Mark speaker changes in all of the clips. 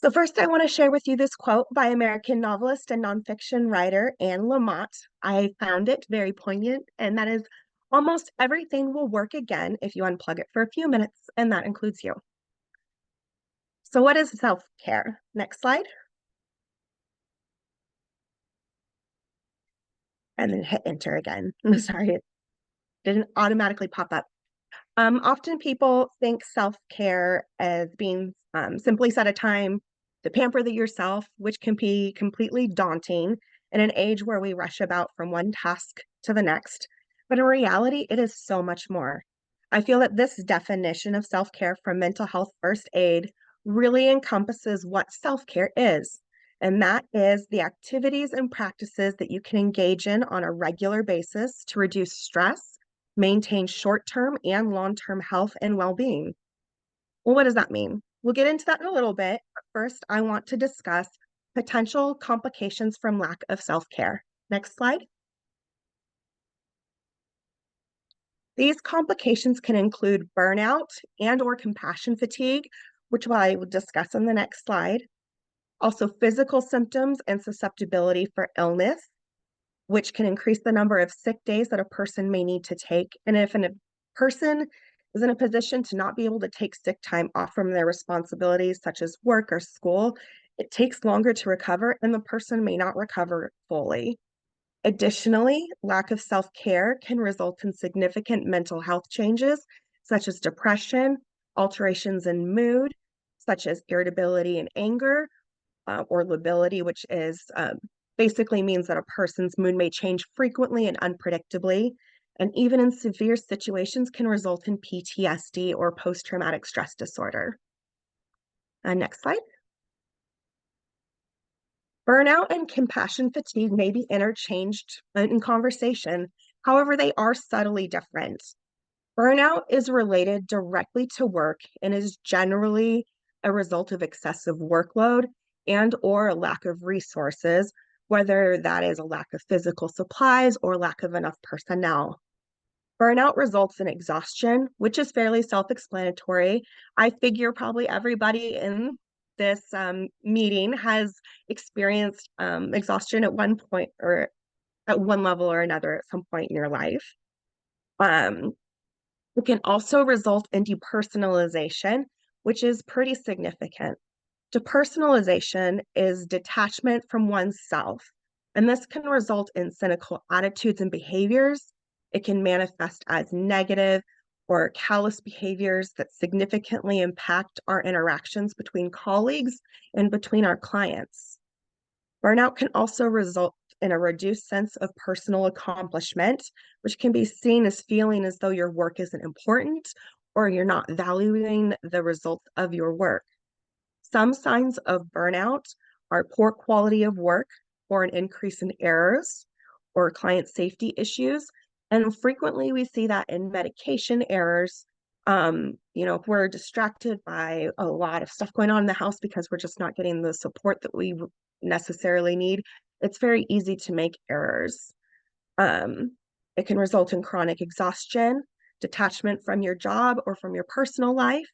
Speaker 1: So first, I want to share with you this quote by American novelist and nonfiction writer Anne Lamott. I found it very poignant, and that is, almost everything will work again if you unplug it for a few minutes, and that includes you. So what is self-care? Next slide. And then hit enter again. I'm sorry, it didn't automatically pop up. Often people think self-care as being simply set a time to pamper yourself, which can be completely daunting in an age where we rush about from one task to the next. But in reality, it is so much more. I feel that this definition of self-care from mental health first aid really encompasses what self-care is. And that is the activities and practices that you can engage in on a regular basis to reduce stress, maintain short-term and long-term health and well-being. Well, what does that mean? We'll get into that in a little bit, but first I want to discuss potential complications from lack of self-care. Next slide. These complications can include burnout and or compassion fatigue, which I will discuss in the next slide. Also physical symptoms and susceptibility for illness, which can increase the number of sick days that a person may need to take. And if a person is in a position to not be able to take sick time off from their responsibilities, such as work or school, it takes longer to recover and the person may not recover fully. Additionally, lack of self-care can result in significant mental health changes, such as depression, alterations in mood, such as irritability and anger, or lability, which is basically means that a person's mood may change frequently and unpredictably, and even in severe situations can result in PTSD or post-traumatic stress disorder. Next slide. Burnout and compassion fatigue may be interchanged in conversation. However, they are subtly different. Burnout is related directly to work and is generally a result of excessive workload and or a lack of resources, whether that is a lack of physical supplies or lack of enough personnel. Burnout results in exhaustion, which is fairly self-explanatory. I figure probably everybody in this meeting has experienced exhaustion at one point or at one level or another at some point in your life. It can also result in depersonalization, which is pretty significant. Depersonalization is detachment from oneself, and this can result in cynical attitudes and behaviors. It can manifest as negative or callous behaviors that significantly impact our interactions between colleagues and between our clients. Burnout can also result in a reduced sense of personal accomplishment, which can be seen as feeling as though your work isn't important or you're not valuing the results of your work. Some signs of burnout are poor quality of work or an increase in errors or client safety issues. And frequently we see that in medication errors. If we're distracted by a lot of stuff going on in the house because we're just not getting the support that we necessarily need, it's very easy to make errors. It can result in chronic exhaustion, detachment from your job or from your personal life,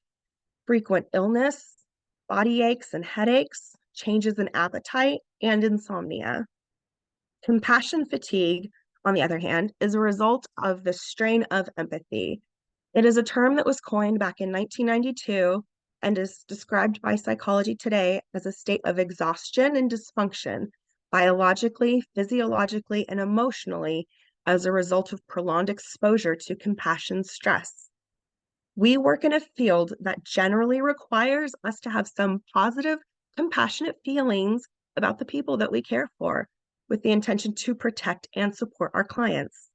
Speaker 1: frequent illness, body aches and headaches, changes in appetite, and insomnia. Compassion fatigue, on the other hand, is a result of the strain of empathy. It is a term that was coined back in 1992 and is described by psychology today as a state of exhaustion and dysfunction, biologically, physiologically, and emotionally as a result of prolonged exposure to compassion stress. We work in a field that generally requires us to have some positive, compassionate feelings about the people that we care for, with the intention to protect and support our clients.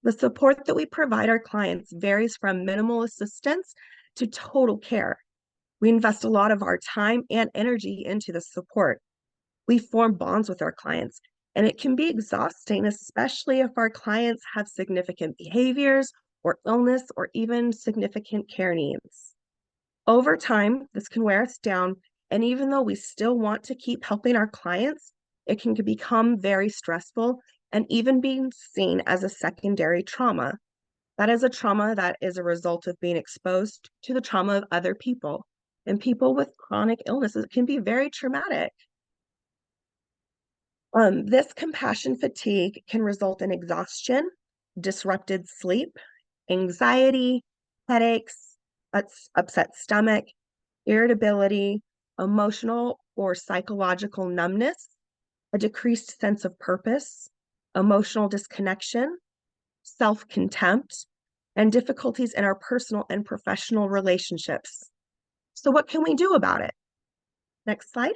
Speaker 1: The support that we provide our clients varies from minimal assistance to total care. We invest a lot of our time and energy into the support. We form bonds with our clients, and it can be exhausting, especially if our clients have significant behaviors or illness or even significant care needs. Over time, this can wear us down, and even though we still want to keep helping our clients, it can become very stressful and even being seen as a secondary trauma. That is a trauma that is a result of being exposed to the trauma of other people. and people with chronic illnesses can be very traumatic. This compassion fatigue can result in exhaustion, disrupted sleep, anxiety, headaches, upset stomach, irritability, emotional or psychological numbness, a decreased sense of purpose, emotional disconnection, self contempt, and difficulties in our personal and professional relationships. So, what can we do about it? Next slide.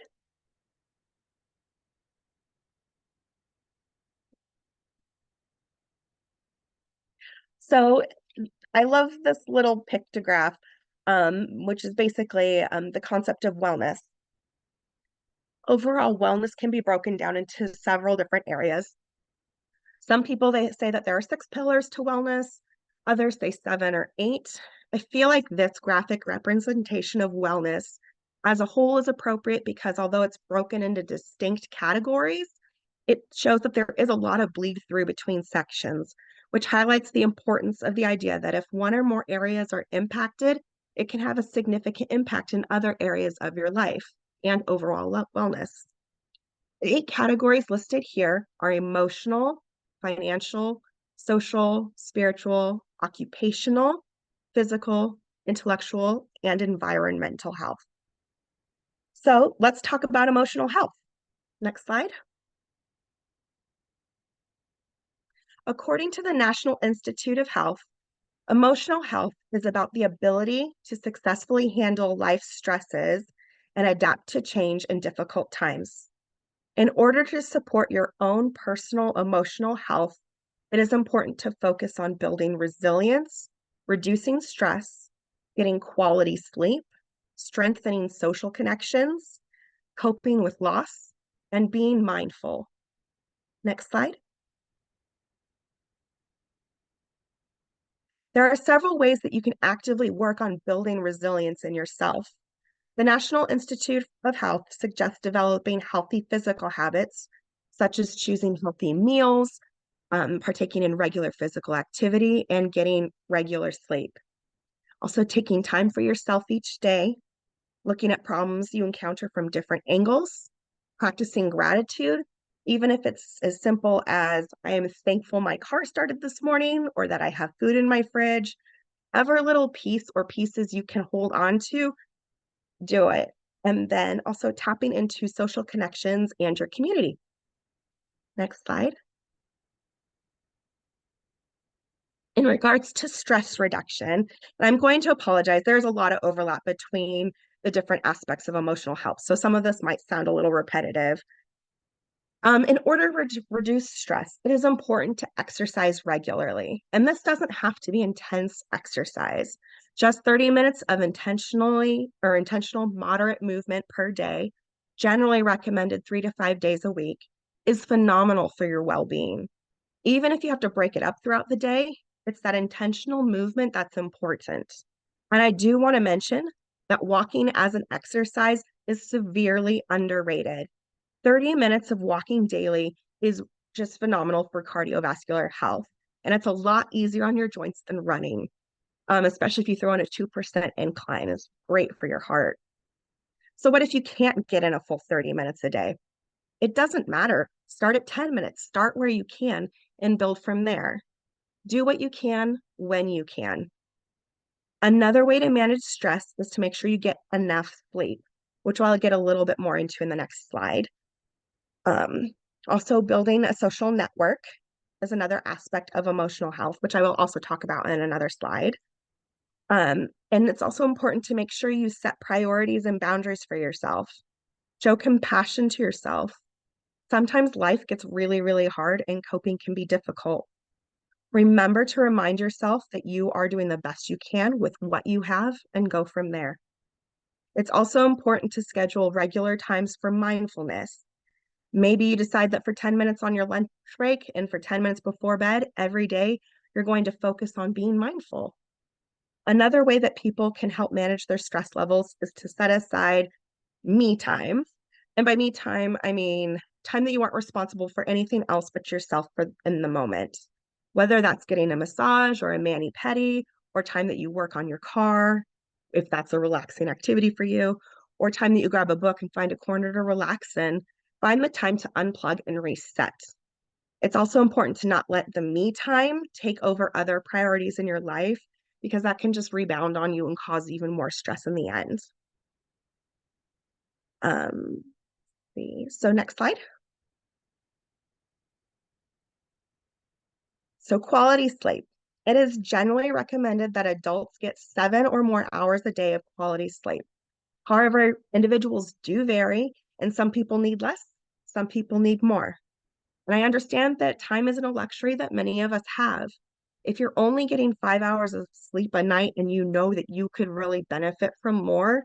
Speaker 1: So, I love this little pictograph, which is basically the concept of wellness. Overall, wellness can be broken down into several different areas. Some people they say that there are 6 pillars to wellness, others say 7 or 8. I feel like this graphic representation of wellness as a whole is appropriate because although it's broken into distinct categories, it shows that there is a lot of bleed through between sections, which highlights the importance of the idea that if one or more areas are impacted, it can have a significant impact in other areas of your life and overall wellness. The 8 categories listed here are emotional, financial, social, spiritual, occupational, physical, intellectual, and environmental health. So let's talk about emotional health. Next slide. According to the National Institute of Health, emotional health is about the ability to successfully handle life's stresses and adapt to change in difficult times. In order to support your own personal emotional health, it is important to focus on building resilience, reducing stress, getting quality sleep, strengthening social connections, coping with loss, and being mindful. Next slide. There are several ways that you can actively work on building resilience in yourself. The National Institute of Health suggests developing healthy physical habits, such as choosing healthy meals, partaking in regular physical activity, and getting regular sleep. Also, taking time for yourself each day, looking at problems you encounter from different angles, practicing gratitude, even if it's as simple as I am thankful my car started this morning or that I have food in my fridge. Every little piece or pieces you can hold on to, do it. And then also tapping into social connections and your community. Next slide. In regards to stress reduction, and I'm going to apologize, there's a lot of overlap between the different aspects of emotional health. So some of this might sound a little repetitive. In order to reduce stress, it is important to exercise regularly. And this doesn't have to be intense exercise. Just 30 minutes of intentional moderate movement per day, generally recommended 3 to 5 days a week, is phenomenal for your well-being. Even if you have to break it up throughout the day, it's that intentional movement that's important. And I do want to mention that walking as an exercise is severely underrated. 30 minutes of walking daily is just phenomenal for cardiovascular health. And it's a lot easier on your joints than running, especially if you throw in a 2% incline, is great for your heart. So what if you can't get in a full 30 minutes a day? It doesn't matter. Start at 10 minutes, start where you can and build from there. Do what you can when you can. Another way to manage stress is to make sure you get enough sleep, which I'll get a little bit more into in the next slide. Also, building a social network is another aspect of emotional health, which I will also talk about in another slide. And it's also important to make sure you set priorities and boundaries for yourself. Show compassion to yourself. Sometimes life gets really, really hard and coping can be difficult. Remember to remind yourself that you are doing the best you can with what you have and go from there. It's also important to schedule regular times for mindfulness. Maybe you decide that for 10 minutes on your lunch break and for 10 minutes before bed every day, you're going to focus on being mindful. Another way that people can help manage their stress levels is to set aside me time. And by me time, I mean time that you aren't responsible for anything else but yourself in the moment. Whether that's getting a massage or a mani-pedi or time that you work on your car, if that's a relaxing activity for you, or time that you grab a book and find a corner to relax in. Find the time to unplug and reset. It's also important to not let the me time take over other priorities in your life because that can just rebound on you and cause even more stress in the end. Um, so next slide. So quality sleep. It is generally recommended that adults get 7 or more hours a day of quality sleep. However, individuals do vary, and some people need less, some people need more. And I understand that time isn't a luxury that many of us have. If you're only getting 5 hours of sleep a night and you know that you could really benefit from more,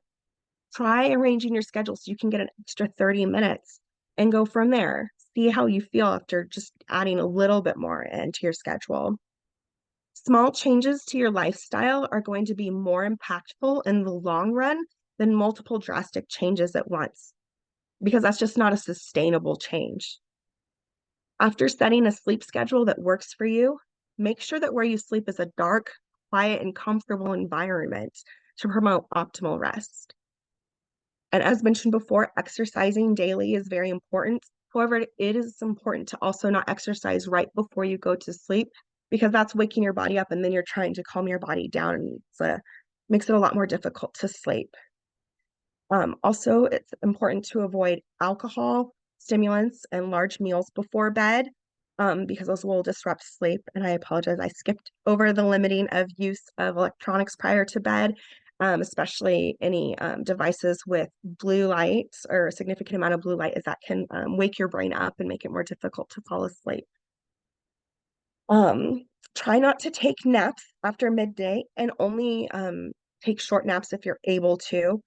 Speaker 1: try arranging your schedule so you can get an extra 30 minutes and go from there. See how you feel after just adding a little bit more into your schedule. Small changes to your lifestyle are going to be more impactful in the long run than multiple drastic changes at once, because that's just not a sustainable change. After setting a sleep schedule that works for you, make sure that where you sleep is a dark, quiet, and comfortable environment to promote optimal rest. And as mentioned before, exercising daily is very important. However, it is important to also not exercise right before you go to sleep because that's waking your body up and then you're trying to calm your body down and makes it a lot more difficult to sleep. Also, it's important to avoid alcohol, stimulants, and large meals before bed because those will disrupt sleep. And I apologize, I skipped over the limiting of use of electronics prior to bed, especially any devices with blue light or a significant amount of blue light, as that can wake your brain up and make it more difficult to fall asleep. Um, Try not to take naps after midday and only take short naps if you're able to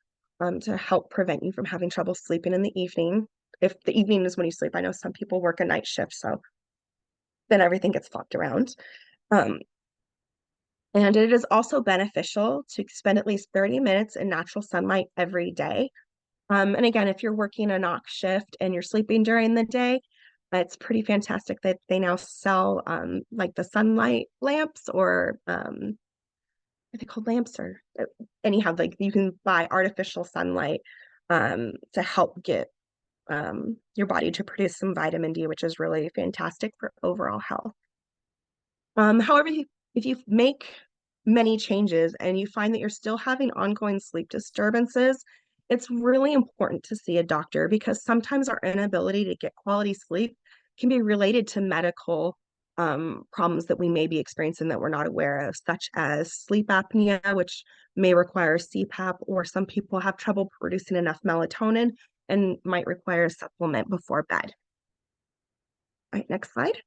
Speaker 1: help prevent you from having trouble sleeping in the evening. If the evening is when you sleep, I know some people work a night shift, so then everything gets flopped around. Um, and it is also beneficial to spend at least 30 minutes in natural sunlight every day. And again, if you're working a knock shift and you're sleeping during the day, it's pretty fantastic that they now sell like the sunlight lamps or are they called lamps or anyhow, like you can buy artificial sunlight to help get your body to produce some vitamin D, which is really fantastic for overall health. However, if you make many changes and you find that you're still having ongoing sleep disturbances, it's really important to see a doctor because sometimes our inability to get quality sleep can be related to medical problems that we may be experiencing that we're not aware of, such as sleep apnea, which may require CPAP, or some people have trouble producing enough melatonin and might require a supplement before bed. All right, next slide.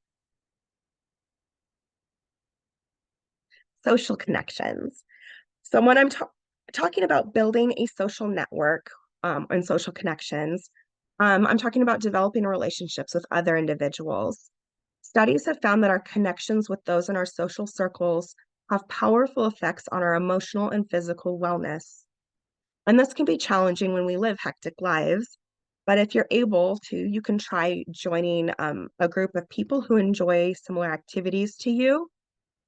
Speaker 1: Social connections. So when I'm talking about building a social network and social connections, I'm talking about developing relationships with other individuals. Studies have found that our connections with those in our social circles have powerful effects on our emotional and physical wellness. And this can be challenging when we live hectic lives. But if you're able to, you can try joining a group of people who enjoy similar activities to you.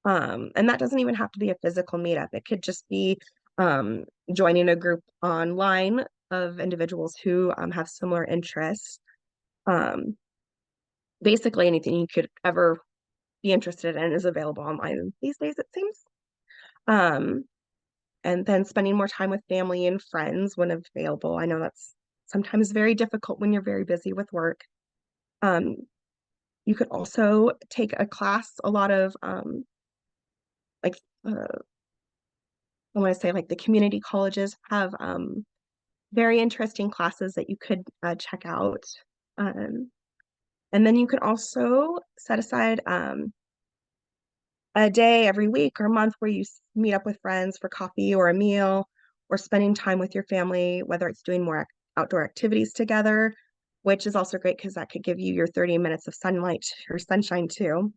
Speaker 1: And that doesn't even have to be a physical meetup. It could just be joining a group online of individuals who have similar interests. Um, Basically, anything you could ever be interested in is available online these days, it seems. Um, and then spending more time with family and friends when available. I know that's sometimes very difficult when you're very busy with work. Um, you could also take a class, a lot of like I want to say like the community colleges have very interesting classes that you could check out. Um, and then you could also set aside a day every week or month where you meet up with friends for coffee or a meal or spending time with your family, whether it's doing more outdoor activities together, which is also great because that could give you your 30 minutes of sunlight or sunshine too,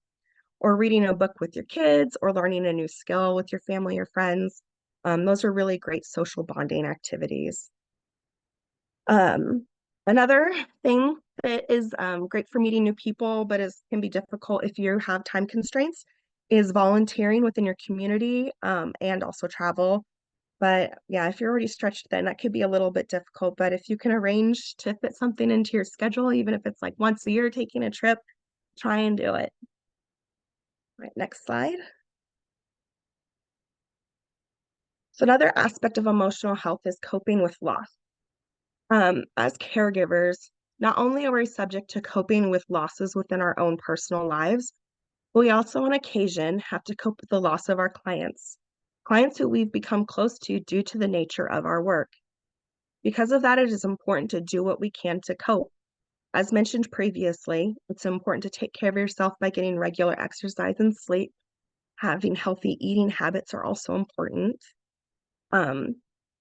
Speaker 1: or reading a book with your kids or learning a new skill with your family or friends. Those are really great social bonding activities. Another thing that is great for meeting new people, but can be difficult if you have time constraints, is volunteering within your community and also travel. But yeah, if you're already stretched thin, that could be a little bit difficult. But if you can arrange to fit something into your schedule, even if it's like once a year taking a trip, try and do it. Right, next slide. So another aspect of emotional health is coping with loss. As caregivers, not only are we subject to coping with losses within our own personal lives, but we also on occasion have to cope with the loss of our clients who we've become close to due to the nature of our work. Because of that, it is important to do what we can to cope. As mentioned previously, it's important to take care of yourself by getting regular exercise and sleep. Having healthy eating habits are also important. Um,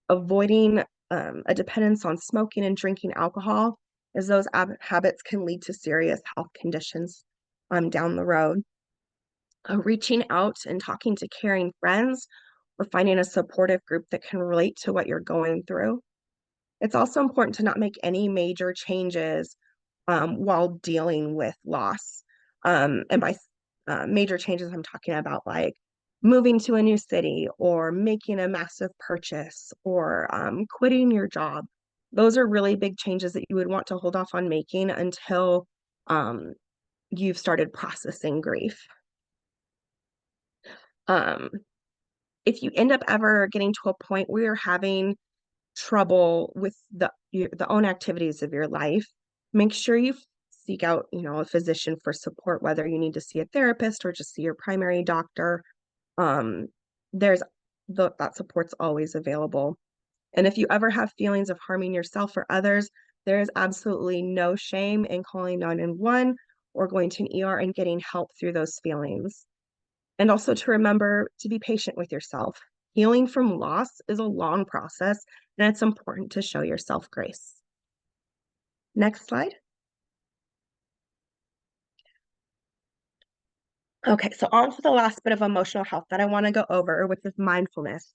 Speaker 1: Avoiding a dependence on smoking and drinking alcohol, as those habits can lead to serious health conditions down the road. Reaching out and talking to caring friends or finding a supportive group that can relate to what you're going through. It's also important to not make any major changes while dealing with loss. And by major changes, I'm talking about like moving to a new city or making a massive purchase or quitting your job. Those are really big changes that you would want to hold off on making until um, you've started processing grief. Um, if you end up ever getting to a point where you're having trouble with the own activities of your life, make sure you seek out, a physician for support, whether you need to see a therapist or just see your primary doctor. Um, there's that support's always available. And if you ever have feelings of harming yourself or others, there is absolutely no shame in calling 911 or going to an ER and getting help through those feelings. And also to remember to be patient with yourself. Healing from loss is a long process, and it's important to show yourself grace. Next slide. Okay, so on to the last bit of emotional health that I want to go over, which is mindfulness.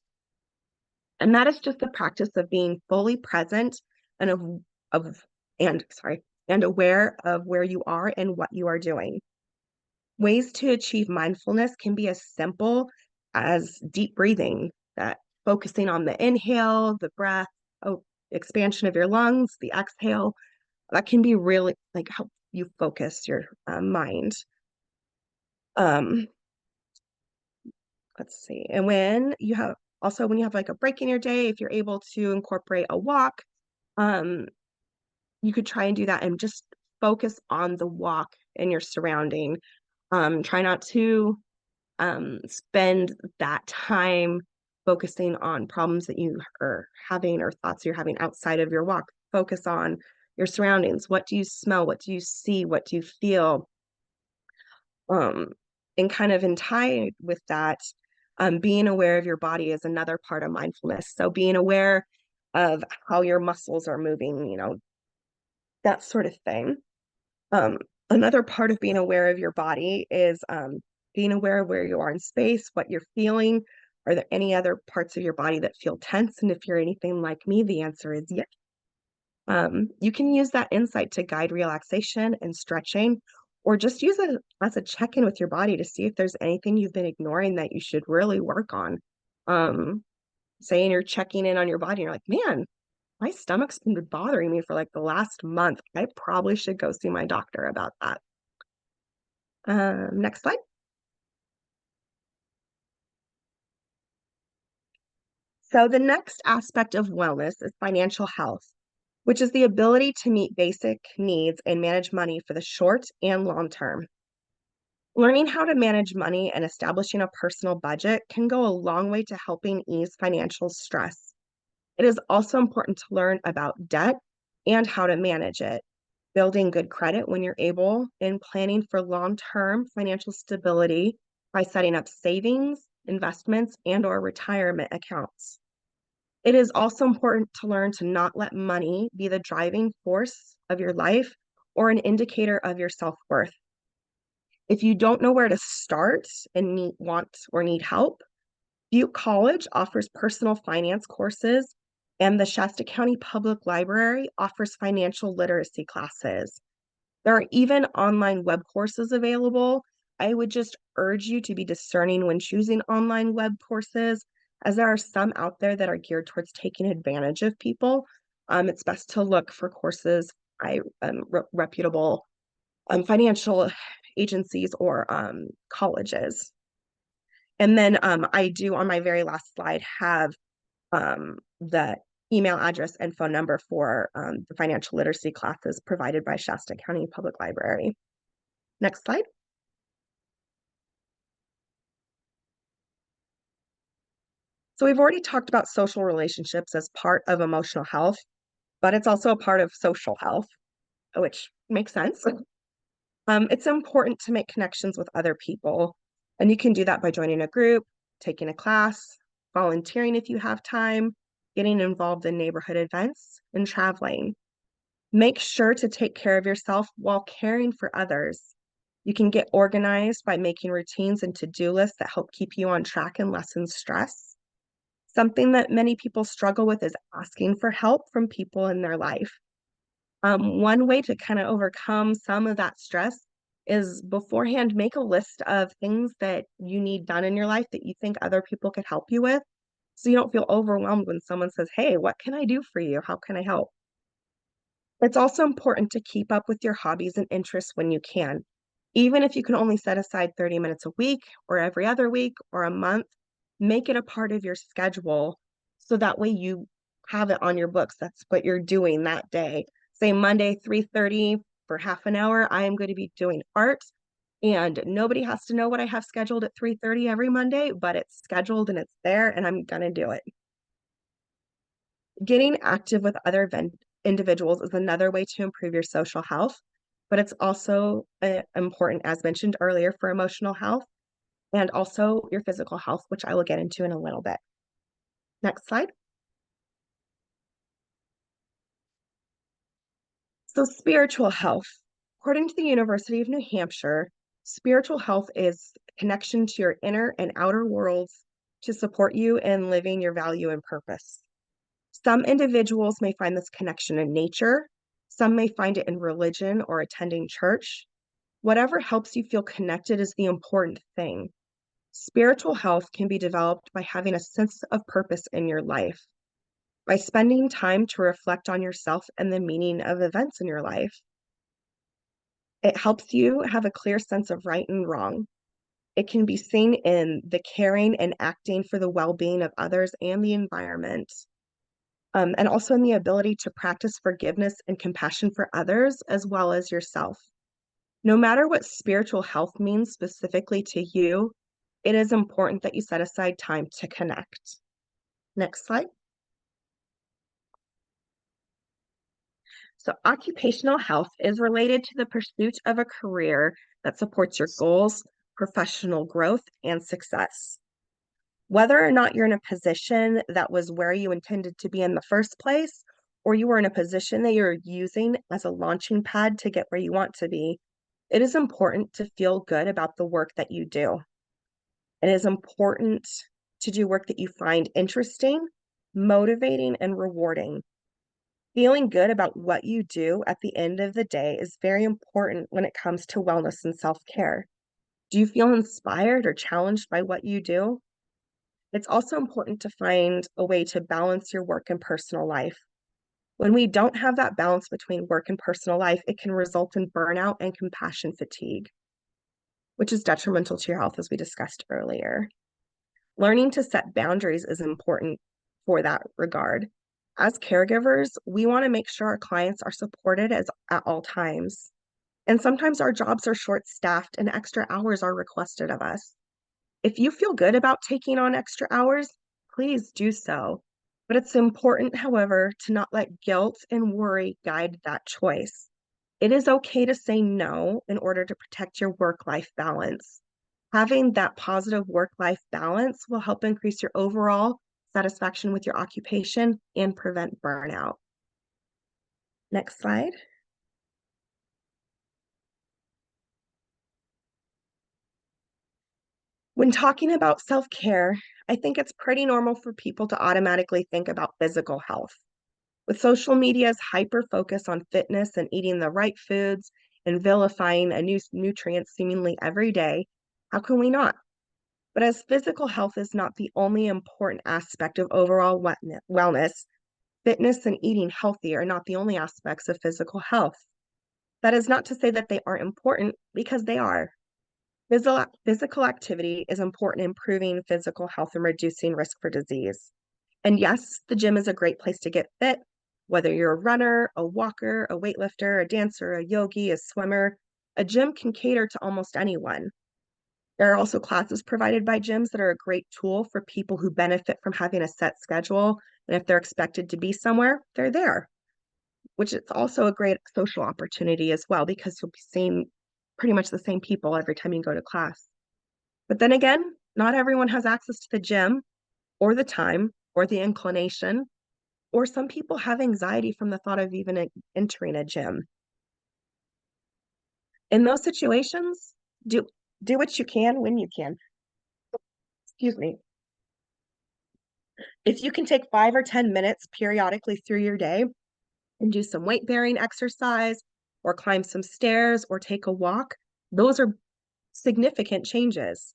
Speaker 1: And that is just the practice of being fully present and of and sorry, and aware of where you are and what you are doing. Ways to achieve mindfulness can be as simple as deep breathing, that focusing on the inhale, the breath, oh, expansion of your lungs, the exhale. That can be really like help you focus your mind. Um, let's see. And when you have like a break in your day, if you're able to incorporate a walk, um, you could try and do that and just focus on the walk and your surrounding. Try not to spend that time focusing on problems that you are having or thoughts you're having outside of your walk. Focus on your surroundings. What do you smell? What do you see? What do you feel? Um, and kind of in tie with that, being aware of your body is another part of mindfulness. So being aware of how your muscles are moving, that sort of thing. Um, Another part of being aware of your body is being aware of where you are in space, what you're feeling. Are there any other parts of your body that feel tense? And if you're anything like me, the answer is yes. You can use that insight to guide relaxation and stretching, or just use it as a check-in with your body to see if there's anything you've been ignoring that you should really work on. Um, Saying you're checking in on your body, and you're like, man, my stomach's been bothering me for like the last month. I probably should go see my doctor about that. Next slide. So the next aspect of wellness is financial health, which is the ability to meet basic needs and manage money for the short and long term. Learning how to manage money and establishing a personal budget can go a long way to helping ease financial stress. It is also important to learn about debt and how to manage it, building good credit when you're able, and planning for long-term financial stability by setting up savings, investments, and/or retirement accounts. It is also important to learn to not let money be the driving force of your life or an indicator of your self-worth. If you don't know where to start and need help, Butte College offers personal finance courses, and the Shasta County Public Library offers financial literacy classes. There are even online web courses available. I would just urge you to be discerning when choosing online web courses, as there are some out there that are geared towards taking advantage of people. It's best to look for courses by reputable financial agencies or colleges. And then I do on my very last slide have the email address and phone number for the financial literacy classes provided by Shasta County Public Library. Next slide. So we've already talked about social relationships as part of emotional health, but it's also a part of social health, which makes sense. It's important to make connections with other people, and you can do that by joining a group, taking a class, volunteering if you have time, getting involved in neighborhood events, and traveling. Make sure to take care of yourself while caring for others. You can get organized by making routines and to-do lists that help keep you on track and lessen stress. Something that many people struggle with is asking for help from people in their life. One way to kind of overcome some of that stress is beforehand make a list of things that you need done in your life that you think other people could help you with, so you don't feel overwhelmed when someone says, "Hey, what can I do for you? How can I help?" It's also important to keep up with your hobbies and interests when you can. Even if you can only set aside 30 minutes a week or every other week or a month, make it a part of your schedule so that way you have it on your books. That's what you're doing that day. Say Monday, 3:30 for half an hour, I am going to be doing art, and nobody has to know what I have scheduled at 3:30 every Monday, but it's scheduled and it's there and I'm going to do it. Getting active with other individuals is another way to improve your social health, but it's also important, as mentioned earlier, for emotional health and also your physical health, which I will get into in a little bit. Next slide. So spiritual health. According to the University of New Hampshire, spiritual health is connection to your inner and outer worlds to support you in living your value and purpose. Some individuals may find this connection in nature. Some may find it in religion or attending church. Whatever helps you feel connected is the important thing. Spiritual health can be developed by having a sense of purpose in your life, by spending time to reflect on yourself and the meaning of events in your life. It helps you have a clear sense of right and wrong. It can be seen in the caring and acting for the well-being of others and the environment, and also in the ability to practice forgiveness and compassion for others as well as yourself. No matter what spiritual health means specifically to you, it is important that you set aside time to connect. Next slide. So occupational health is related to the pursuit of a career that supports your goals, professional growth, and success. Whether or not you're in a position that was where you intended to be in the first place, or you are in a position that you're using as a launching pad to get where you want to be, it is important to feel good about the work that you do. It is important to do work that you find interesting, motivating, and rewarding. Feeling good about what you do at the end of the day is very important when it comes to wellness and self-care. Do you feel inspired or challenged by what you do? It's also important to find a way to balance your work and personal life. When we don't have that balance between work and personal life, it can result in burnout and compassion fatigue, which is detrimental to your health, as we discussed earlier. Learning to set boundaries is important for that regard. As caregivers, we want to make sure our clients are supported at all times. And sometimes our jobs are short-staffed and extra hours are requested of us. If you feel good about taking on extra hours, please do so. But it's important, however, to not let guilt and worry guide that choice. It is okay to say no in order to protect your work-life balance. Having that positive work-life balance will help increase your overall satisfaction with your occupation and prevent burnout. Next slide. When talking about self-care, I think it's pretty normal for people to automatically think about physical health. With social media's hyper focus on fitness and eating the right foods and vilifying a new nutrient seemingly every day, how can we not? But as physical health is not the only important aspect of overall wellness, fitness and eating healthy are not the only aspects of physical health. That is not to say that they aren't important, because they are. Physical activity is important in improving physical health and reducing risk for disease. And yes, the gym is a great place to get fit, whether you're a runner, a walker, a weightlifter, a dancer, a yogi, a swimmer. A gym can cater to almost anyone. There are also classes provided by gyms that are a great tool for people who benefit from having a set schedule. And if they're expected to be somewhere, they're there, which is also a great social opportunity as well, because you'll be seeing pretty much the same people every time you go to class. But then again, not everyone has access to the gym or the time or the inclination, or some people have anxiety from the thought of even entering a gym. In those situations, do what you can when you can. Excuse me. If you can take 5 or 10 minutes periodically through your day and do some weight bearing exercise or climb some stairs or take a walk, those are significant changes.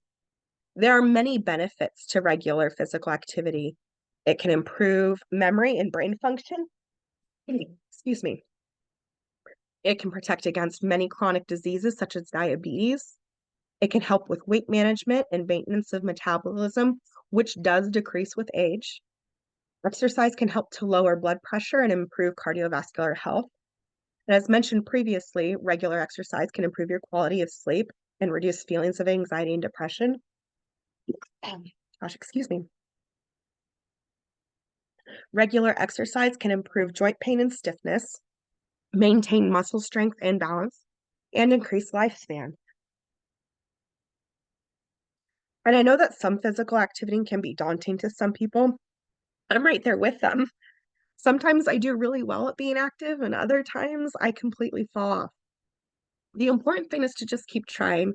Speaker 1: There are many benefits to regular physical activity. It can improve memory and brain function. Excuse me. It can protect against many chronic diseases such as diabetes. It can help with weight management and maintenance of metabolism, which does decrease with age. Exercise can help to lower blood pressure and improve cardiovascular health. And as mentioned previously, regular exercise can improve your quality of sleep and reduce feelings of anxiety and depression. Gosh, excuse me. Regular exercise can improve joint pain and stiffness, maintain muscle strength and balance, and increase lifespan. And I know that some physical activity can be daunting to some people. I'm right there with them. Sometimes I do really well at being active, and other times I completely fall off. The important thing is to just keep trying,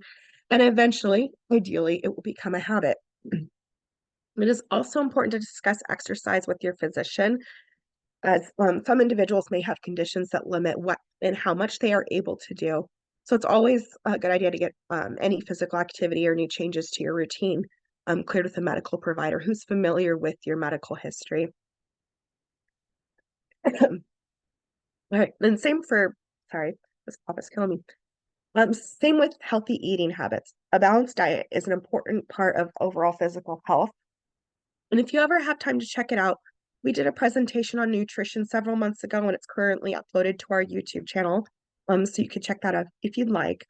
Speaker 1: and eventually, ideally, it will become a habit. It is also important to discuss exercise with your physician, as some individuals may have conditions that limit what and how much they are able to do. So it's always a good idea to get any physical activity or new changes to your routine cleared with a medical provider who's familiar with your medical history. All right, and sorry, this cough is killing me. Same with healthy eating habits. A balanced diet is an important part of overall physical health. And if you ever have time to check it out, we did a presentation on nutrition several months ago, and it's currently uploaded to our YouTube channel. So you could check that out if you'd like.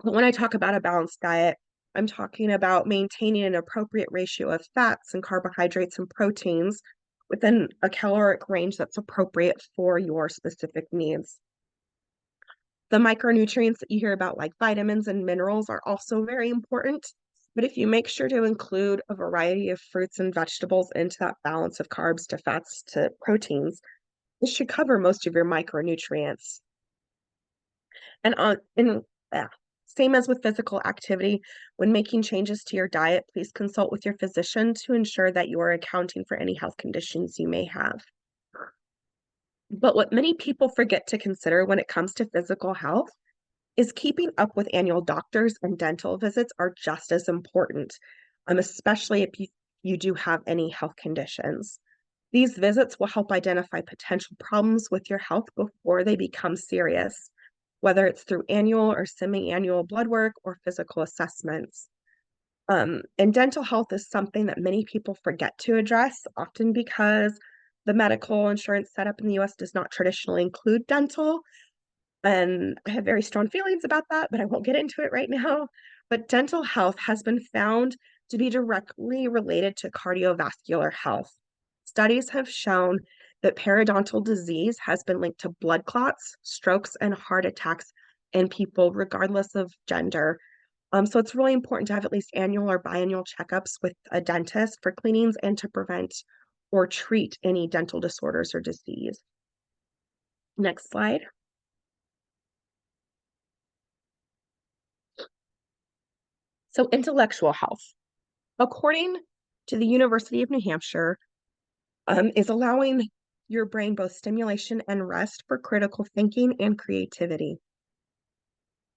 Speaker 1: But when I talk about a balanced diet, I'm talking about maintaining an appropriate ratio of fats and carbohydrates and proteins within a caloric range that's appropriate for your specific needs. The micronutrients that you hear about, like vitamins and minerals, are also very important. But if you make sure to include a variety of fruits and vegetables into that balance of carbs to fats to proteins, this should cover most of your micronutrients. And same as with physical activity, when making changes to your diet, please consult with your physician to ensure that you are accounting for any health conditions you may have. But what many people forget to consider when it comes to physical health is keeping up with annual doctors and dental visits are just as important, especially if you do have any health conditions. These visits will help identify potential problems with your health before they become serious, whether it's through annual or semi-annual blood work or physical assessments. And dental health is something that many people forget to address, often because the medical insurance setup in the US does not traditionally include dental. And I have very strong feelings about that, but I won't get into it right now. But dental health has been found to be directly related to cardiovascular health. Studies have shown that periodontal disease has been linked to blood clots, strokes, and heart attacks in people, regardless of gender. So it's really important to have at least annual or biannual checkups with a dentist for cleanings and to prevent or treat any dental disorders or disease. Next slide. So intellectual health, according to the University of New Hampshire, is allowing your brain both stimulation and rest for critical thinking and creativity.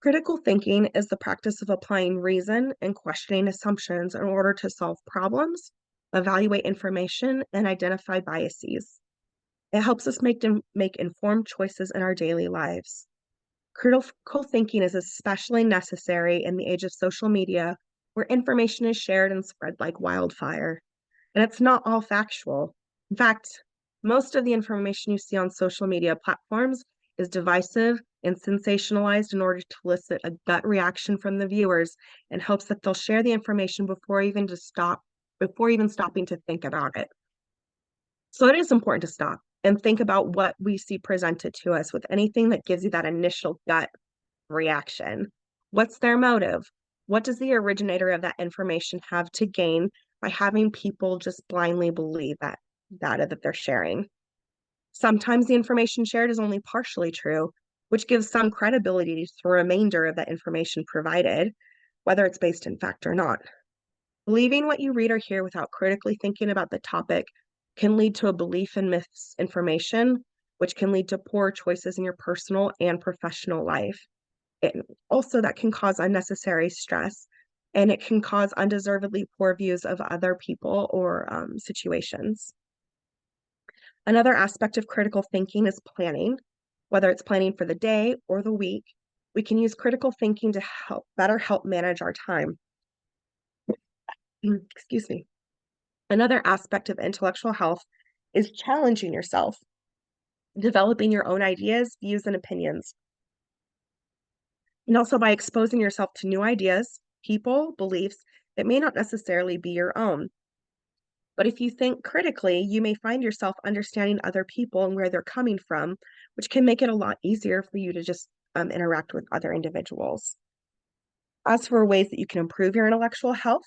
Speaker 1: Critical thinking is the practice of applying reason and questioning assumptions in order to solve problems, evaluate information, and identify biases. It helps us make informed choices in our daily lives. Critical thinking is especially necessary in the age of social media, where information is shared and spread like wildfire. And it's not all factual. In fact, most of the information you see on social media platforms is divisive and sensationalized in order to elicit a gut reaction from the viewers in hopes that they'll share the information before even stopping to think about it. So it is important to stop and think about what we see presented to us with anything that gives you that initial gut reaction. What's their motive? What does the originator of that information have to gain by having people just blindly believe that data that they're sharing? Sometimes the information shared is only partially true, which gives some credibility to the remainder of that information provided, whether it's based in fact or not. Believing what you read or hear without critically thinking about the topic can lead to a belief in misinformation, which can lead to poor choices in your personal and professional life. Also, that can cause unnecessary stress, and it can cause undeservedly poor views of other people or situations. Another aspect of critical thinking is planning. Whether it's planning for the day or the week, we can use critical thinking to help manage our time. Excuse me. Another aspect of intellectual health is challenging yourself, developing your own ideas, views, and opinions. And also by exposing yourself to new ideas, people, beliefs that may not necessarily be your own. But if you think critically, you may find yourself understanding other people and where they're coming from, which can make it a lot easier for you to just interact with other individuals. As for ways that you can improve your intellectual health,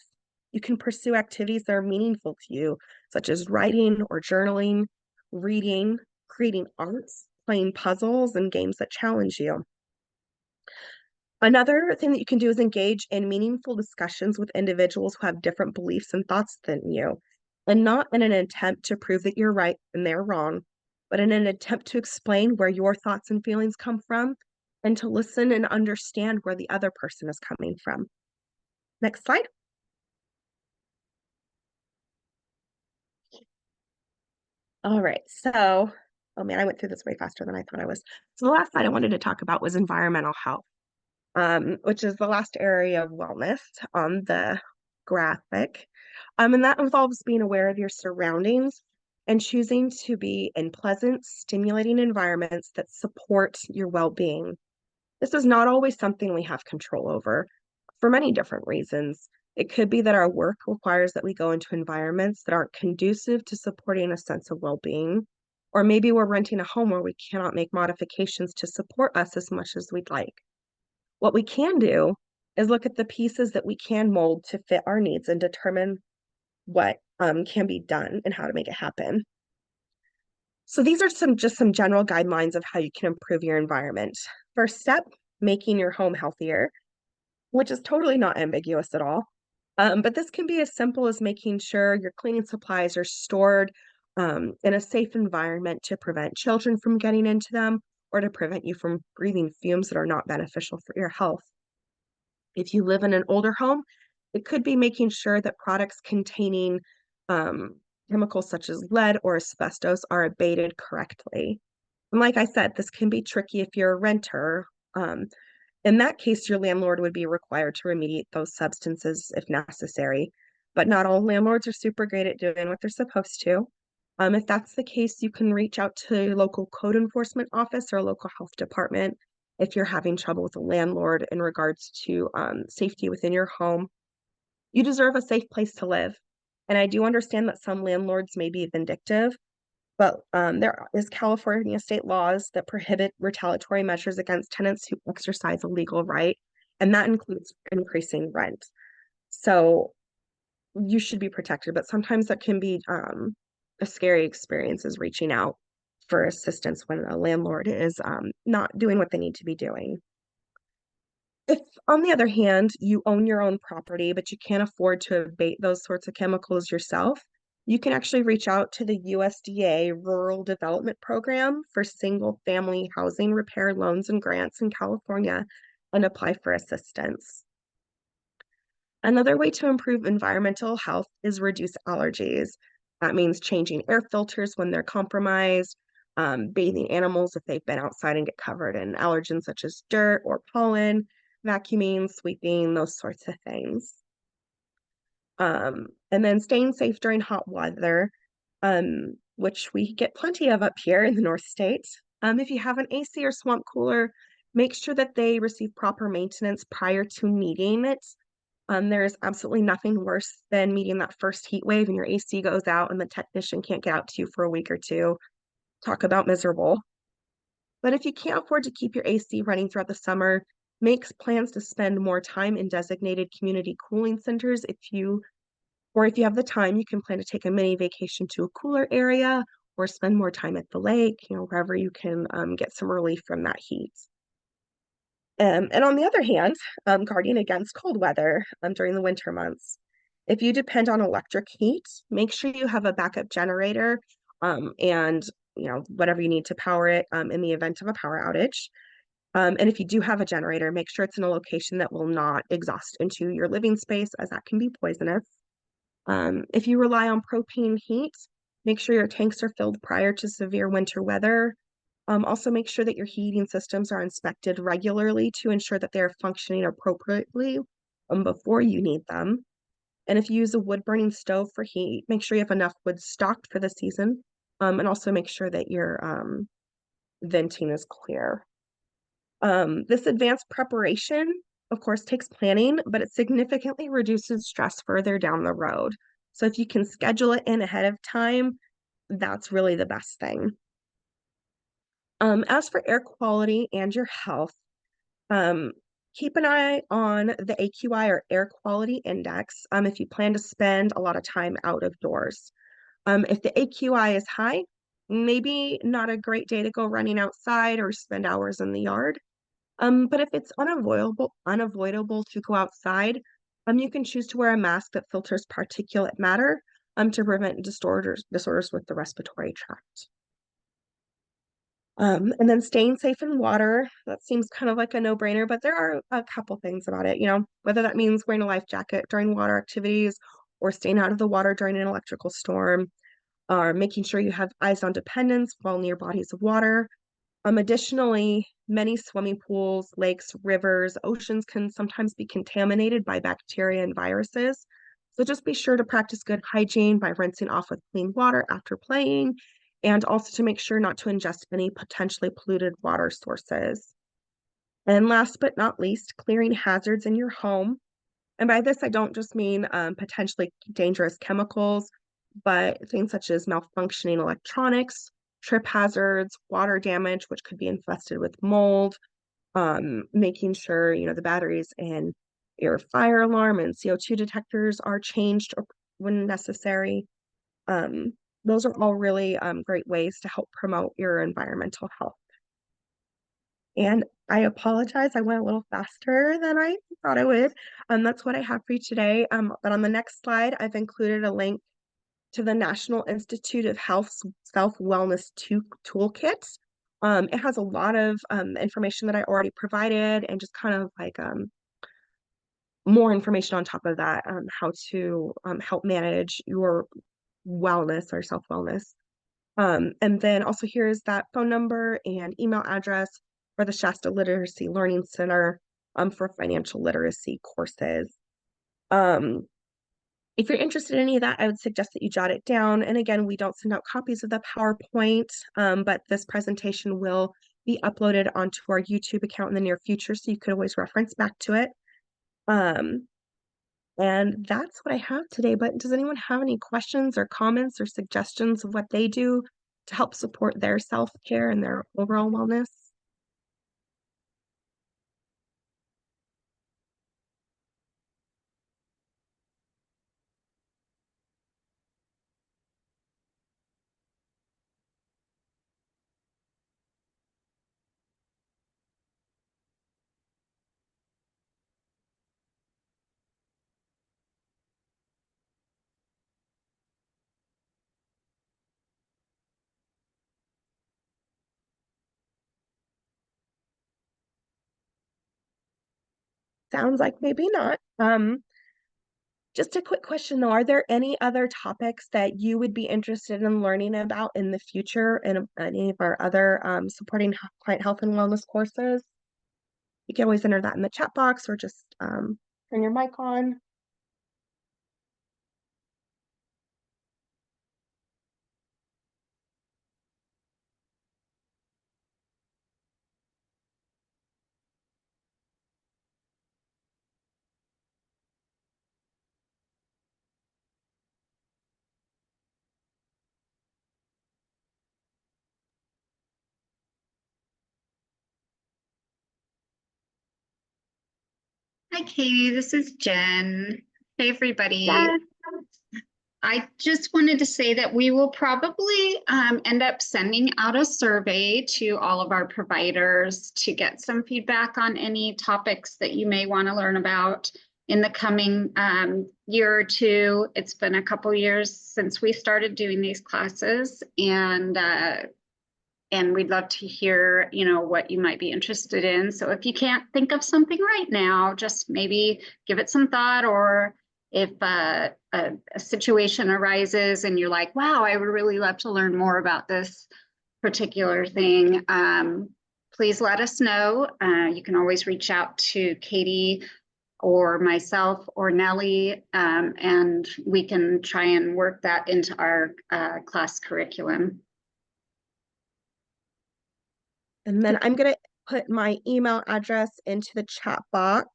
Speaker 1: you can pursue activities that are meaningful to you, such as writing or journaling, reading, creating arts, playing puzzles, and games that challenge you. Another thing that you can do is engage in meaningful discussions with individuals who have different beliefs and thoughts than you, and not in an attempt to prove that you're right and they're wrong, but in an attempt to explain where your thoughts and feelings come from and to listen and understand where the other person is coming from. Next slide. All right, so, oh man, I went through this way faster than I thought I was. So the last slide I wanted to talk about was environmental health, which is the last area of wellness on the graphic. And that involves being aware of your surroundings and choosing to be in pleasant, stimulating environments that support your well-being. This is not always something we have control over for many different reasons. It could be that our work requires that we go into environments that aren't conducive to supporting a sense of well-being, or maybe we're renting a home where we cannot make modifications to support us as much as we'd like. What we can do is look at the pieces that we can mold to fit our needs and determine what can be done and how to make it happen. So these are some general guidelines of how you can improve your environment. First step, making your home healthier, which is totally not ambiguous at all. But this can be as simple as making sure your cleaning supplies are stored in a safe environment to prevent children from getting into them or to prevent you from breathing fumes that are not beneficial for your health. If you live in an older home, it could be making sure that products containing um, chemicals such as lead or asbestos are abated correctly. And like I said, this can be tricky if you're a renter. In that case, your landlord would be required to remediate those substances if necessary. But not all landlords are super great at doing what they're supposed to. If that's the case, you can reach out to a local code enforcement office or a local health department if you're having trouble with a landlord in regards to safety within your home. You deserve a safe place to live. And I do understand that some landlords may be vindictive, but there is California state laws that prohibit retaliatory measures against tenants who exercise a legal right, and that includes increasing rent. So you should be protected, but sometimes that can be a scary experience is reaching out for assistance when a landlord is not doing what they need to be doing. If, on the other hand, you own your own property, but you can't afford to abate those sorts of chemicals yourself, you can actually reach out to the USDA Rural Development Program for single family housing repair loans and grants in California. and apply for assistance. Another way to improve environmental health is reduce allergies. That means changing air filters when they're compromised, bathing animals if they've been outside and get covered in allergens such as dirt or pollen, vacuuming, sweeping, those sorts of things. And then staying safe during hot weather, which we get plenty of up here in the North States. If you have an AC or swamp cooler, make sure that they receive proper maintenance prior to needing it. There is absolutely nothing worse than meeting that first heat wave and your AC goes out and the technician can't get out to you for a week or two. Talk about miserable. But if you can't afford to keep your AC running throughout the summer, make plans to spend more time in designated community cooling centers. If you have the time, you can plan to take a mini vacation to a cooler area or spend more time at the lake, wherever you can get some relief from that heat. And on the other hand, guarding against cold weather during the winter months. If you depend on electric heat, make sure you have a backup generator and whatever you need to power it in the event of a power outage. And if you do have a generator, make sure it's in a location that will not exhaust into your living space, as that can be poisonous. If you rely on propane heat, make sure your tanks are filled prior to severe winter weather. Also, make sure that your heating systems are inspected regularly to ensure that they are functioning appropriately before you need them. And if you use a wood-burning stove for heat, make sure you have enough wood stocked for the season. And also make sure that your venting is clear. This advanced preparation, of course, takes planning, but it significantly reduces stress further down the road. So if you can schedule it in ahead of time, that's really the best thing. As for air quality and your health, um, keep an eye on the AQI or air quality index if you plan to spend a lot of time out of doors. If the AQI is high, maybe not a great day to go running outside or spend hours in the yard. But if it's unavoidable to go outside, you can choose to wear a mask that filters particulate matter to prevent disorders with the respiratory tract. And then staying safe in water, that seems kind of like a no-brainer, but there are a couple things about it, whether that means wearing a life jacket during water activities or staying out of the water during an electrical storm, or making sure you have eyes on dependents while near bodies of water. Additionally, many swimming pools, lakes, rivers, oceans can sometimes be contaminated by bacteria and viruses. So just be sure to practice good hygiene by rinsing off with clean water after playing, and also to make sure not to ingest any potentially polluted water sources. And last but not least, clearing hazards in your home. And by this, I don't just mean potentially dangerous chemicals, but things such as malfunctioning electronics, trip hazards, water damage, which could be infested with mold, making sure, the batteries in your fire alarm and CO2 detectors are changed when necessary. Um, those are all really great ways to help promote your environmental health. And I apologize, I went a little faster than I thought I would. That's what I have for you today. But on the next slide, I've included a link to the National Institute of Health's Self-Wellness Toolkit. It has a lot of information that I already provided and just kind of like more information on top of that, how to help manage your wellness or self-wellness. And then also here's that phone number and email address for the Shasta Literacy Learning Center for financial literacy courses. If you're interested in any of that, I would suggest that you jot it down. And again, we don't send out copies of the PowerPoint, but this presentation will be uploaded onto our YouTube account in the near future, so you could always reference back to it. And that's what I have today. But does anyone have any questions or comments or suggestions of what they do to help support their self-care and their overall wellness? sounds like maybe not. Just a quick question though, are there any other topics that you would be interested in learning about in the future in any of our other supporting client health and wellness courses? You can always enter that in the chat box or just turn your mic on.
Speaker 2: Hi, Katie. This is Jen. Hey, everybody.
Speaker 1: Yes.
Speaker 2: I just wanted to say that we will probably end up sending out a survey to all of our providers to get some feedback on any topics that you may want to learn about in the coming year or two. It's been a couple years since we started doing these classes, and we'd love to hear, what you might be interested in. So if you can't think of something right now, just maybe give it some thought, or if a situation arises and you're like, wow, I would really love to learn more about this particular thing, please let us know. You can always reach out to Katie or myself or Nellie, and we can try and work that into our class curriculum.
Speaker 1: And then I'm going to put my email address into the chat box.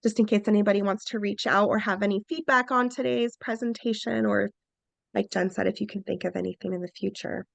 Speaker 1: Just in case anybody wants to reach out or have any feedback on today's presentation, or like Jen said, if you can think of anything in the future.